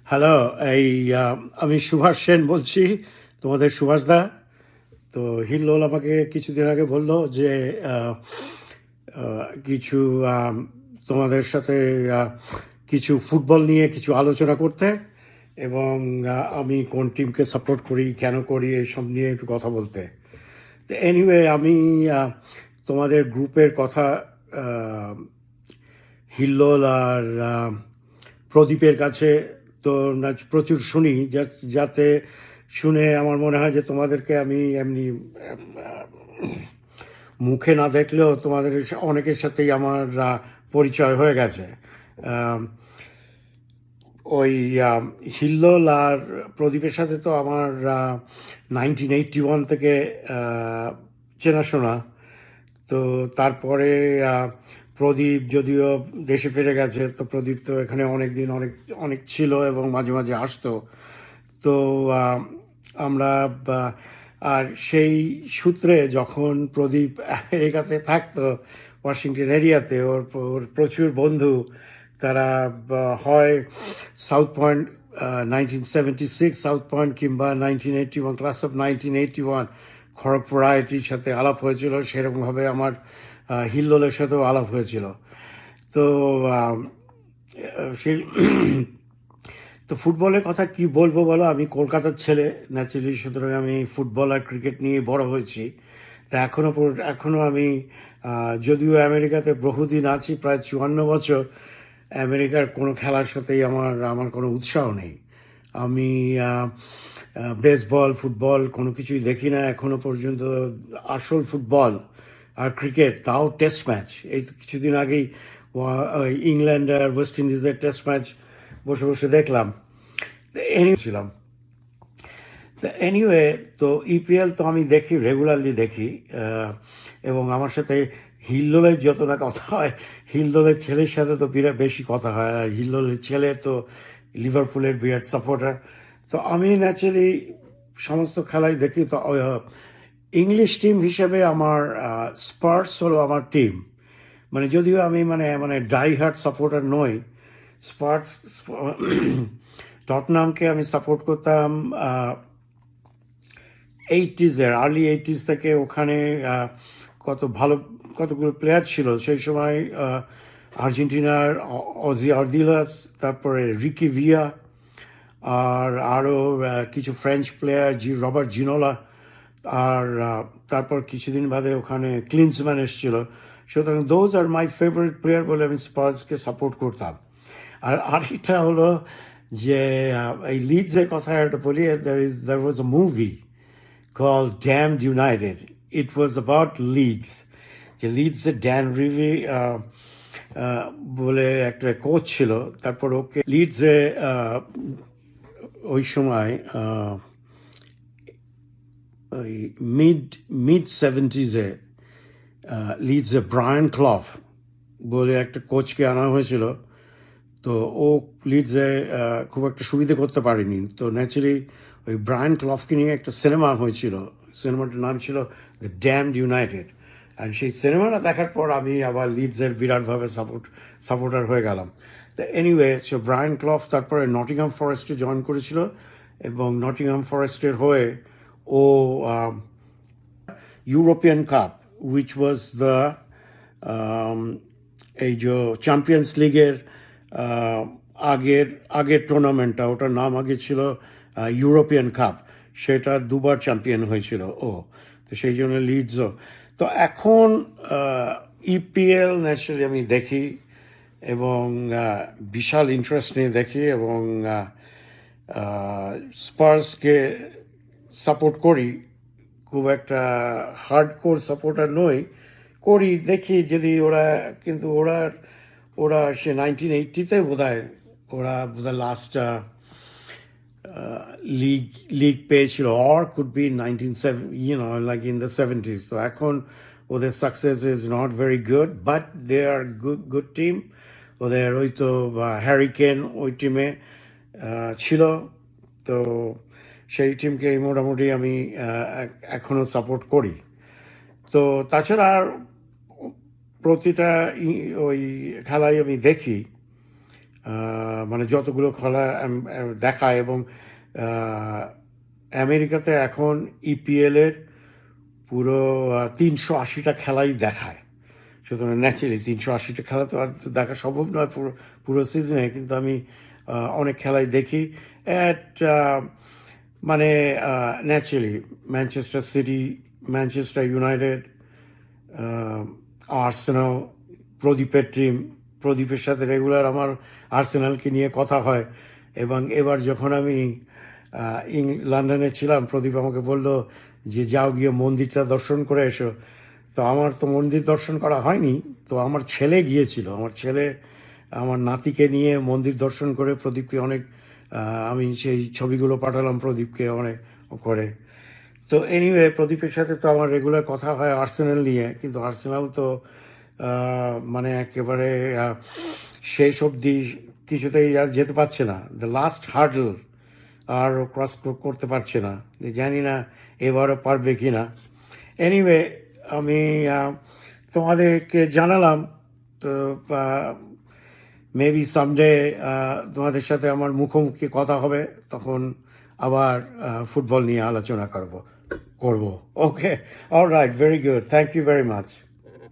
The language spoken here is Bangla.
হ্যালো, এই আমি সুভাষ সেন বলছি, তোমাদের সুভাষদা। তো হিল্লোল আমাকে কিছুদিন আগে বলল যে আহ, কিছু তোমাদের সাথে আহ, কিছু ফুটবল নিয়ে কিছু আলোচনা করতে, এবং আমি কোন টিমকে সাপোর্ট করি, কেন করি, এসব নিয়ে একটু কথা বলতে। তো এনিওয়ে, আমি আহ, তোমাদের গ্রুপের কথা আহ, হিল্লোল আর প্রদীপের কাছে তো প্রচুর শুনি, যাতে শুনে আমার মনে হয় যে তোমাদেরকে আমি এমনি মুখে না দেখলেও তোমাদের অনেকের সাথেই আমার পরিচয় হয়ে গেছে। আম, ওই হিল্লোল আর প্রদীপের সাথে তো আমার 1981 থেকে চেনাশোনা। তো তারপরে প্রদীপ যদিও দেশে ফিরে গেছে, তো প্রদীপ তো এখানে অনেক দিন অনেক অনেক ছিল এবং মাঝে মাঝে আসতো। তো আহ, আমরা আর সেই সূত্রে যখন প্রদীপ আমেরিকাতে থাকতো, ওয়াশিংটন এরিয়াতে, ওর ওর প্রচুর বন্ধু, তারা হয় সাউথ পয়েন্ট, 1976 সাউথ পয়েন্ট, কিংবা 1981 ক্লাস অফ 1981 খড়গপুর আইআইটির সাথে আলাপ হয়েছিল। সেরকমভাবে আমার হিল্লোলের সাথেও আলাপ হয়েছিল। তো সেই তো ফুটবলের কথা কি বলবো বলো, আমি কলকাতার ছেলে ন্যাচারালি, সুতরাং আমি ফুটবল আর ক্রিকেট নিয়ে বড় হয়েছি। তা এখনো আমি যদিও আমেরিকাতে বহুদিন আছি, প্রায় 54 বছর, আমেরিকার কোনো খেলার সাথেই আমার আমার কোনো উৎসাহ নেই। আমি বেসবল, ফুটবল কোনো কিছুই দেখি না এখনো পর্যন্ত। আসল ফুটবল আর ক্রিকেট, তাও টেস্ট ম্যাচ, এই তো কিছুদিন আগেই ওই ইংল্যান্ড আর ওয়েস্ট ইন্ডিজের টেস্ট ম্যাচ বসে বসে দেখলাম। ছিলাম। তো এনিওয়ে, তো ইপিএল তো আমি দেখি, রেগুলারলি দেখি। এবং আমার সাথে হিল্লোলের যত না কথা হয়, হিল্লোলের ছেলের সাথে তো বিরাট বেশি কথা হয়। আর হিল্লোলের ছেলে তো লিভারপুলের বিরাট সাপোর্টার। তো আমি ন্যাচারালি সমস্ত খেলাই দেখি। তো ইংলিশ টিম হিসেবে আমার স্পার্স হলো আমার টিম। মানে যদিও আমি মানে মানে ডাই হার্ট সাপোর্টার নই। স্পার্স টটনামকে আমি সাপোর্ট করতাম 80s-এর, আর্লি 80s থেকে। ওখানে কত ভালো কতগুলো প্লেয়ার ছিল সেই সময়। আর্জেন্টিনার অজি আর্দিলাস, তারপরে রিকি ভিয়া, আর আরও কিছু ফ্রেঞ্চ প্লেয়ার, রবার্ট জিনোলা। আর তারপর কিছুদিন বাদে ওখানে ক্লিন্সম্যান এসেছিল। সুতরাং those are my favourite player বলে আমি স্পার্সকে সাপোর্ট করতাম। আর আরেকটা হলো যে এই লিডসের কথা একটা বলি। there was a movie called Damned United. It was about Leeds. যে লিডসের ড্যান রিভি বলে একটা কোচ ছিল। তারপর ওকে লিডসে ওই সময় ওই মিড মিড 70s-এ লিডসে ব্রায়ান ক্লফ বলে একটা কোচকে আনা হয়েছিল। তো ও লিডসে খুব একটা সুবিধে করতে পারেনি। তো ন্যাচারালি ওই ব্রায়ান ক্লফকে নিয়ে একটা সিনেমা হয়েছিল। সিনেমাটার নাম ছিল দ্য ড্যামড ইউনাইটেড। আর সেই সিনেমাটা দেখার পর আমি আবার লিডসের বিরাটভাবে সাপোর্টার হয়ে গেলাম। তো এনিওয়ে, সে ব্রায়ান ক্লফ তারপরে নটিংহাম ফরেস্টে জয়েন করেছিল, এবং নটিংহাম ফরেস্টের হয়ে ও European cup, which was the এই যে চ্যাম্পিয়ন্স লিগের আগের আগের টুর্নামেন্টটা, ওটার নাম আগে ছিল ইউরোপিয়ান কাপ। সেটা দুবার চ্যাম্পিয়ন হয়েছিল ও। তো সেই জন্য লিডসও। তো এখন ইপিএল ন্যাচারালি আমি দেখি, এবং বিশাল ইন্টারেস্ট নিয়ে দেখি, এবং স্পার্সকে সাপোর্ট করি। খুব একটা হার্ড কোর সাপোর্টার নই, করি দেখি যদি ওরা, কিন্তু ওরা সে 1980-তে বোধহয় ওরা বোধহয় লাস্ট লিগ লিগ পেয়েছিল, or could be 1970, like in the 70s। তো এখন ওদের success is not very good, but they are good team. ওদের ওই তো হ্যারিকেন ওই টিমে ছিল। তো সেই টিমকে মোটামুটি আমি এখনও সাপোর্ট করি। তো তাছাড়া আর প্রতিটা ওই খেলাই আমি দেখি। মানে যতগুলো খেলা দেখায় এবং আমেরিকাতে এখন ইপিএলের পুরো 380টা খেলাই দেখায়। সুতরাং ন্যাচারালি 380টা খেলা তো আর তো দেখা সম্ভব নয় পুরো সিজনে, কিন্তু আমি অনেক খেলাই দেখি। অ্যাট মানে naturally Manchester city, Manchester United, Arsenal, প্রদীপের টিম, প্রদীপের সাথে রেগুলার আমার আর্সেনালকে নিয়ে কথা হয়। এবং এবার যখন আমি লন্ডনে ছিলাম, প্রদীপ আমাকে বলল যে যাও গিয়ে মন্দিরটা দর্শন করে এসো। তো আমার তো মন্দির দর্শন করা হয়নি, তো আমার ছেলে গিয়েছিল। আমার ছেলে আমার নাতিকে নিয়ে মন্দির দর্শন করে প্রদীপকে অনেক আমি সেই ছবিগুলো পাঠালাম প্রদীপকে অনেক করে। তো এনিওয়ে প্রদীপের সাথে তো আমার রেগুলার কথা হয় আর্সেনাল নিয়ে, কিন্তু আর্সেনাল তো মানে একেবারে শেষ অবধি কিছুতেই আর যেতে পারছে না। দ্য লাস্ট হার্ডল আর ক্রস করতে পারছে না। জানি না এবারও পারবে কি না। এনিওয়ে আমি তোমাদেরকে জানালাম। তো মেবি সামডে তোমাদের সাথে আমার মুখোমুখি কথা হবে, তখন আবার ফুটবল নিয়ে আলোচনা করব। Okay, alright, very good, thank you very much.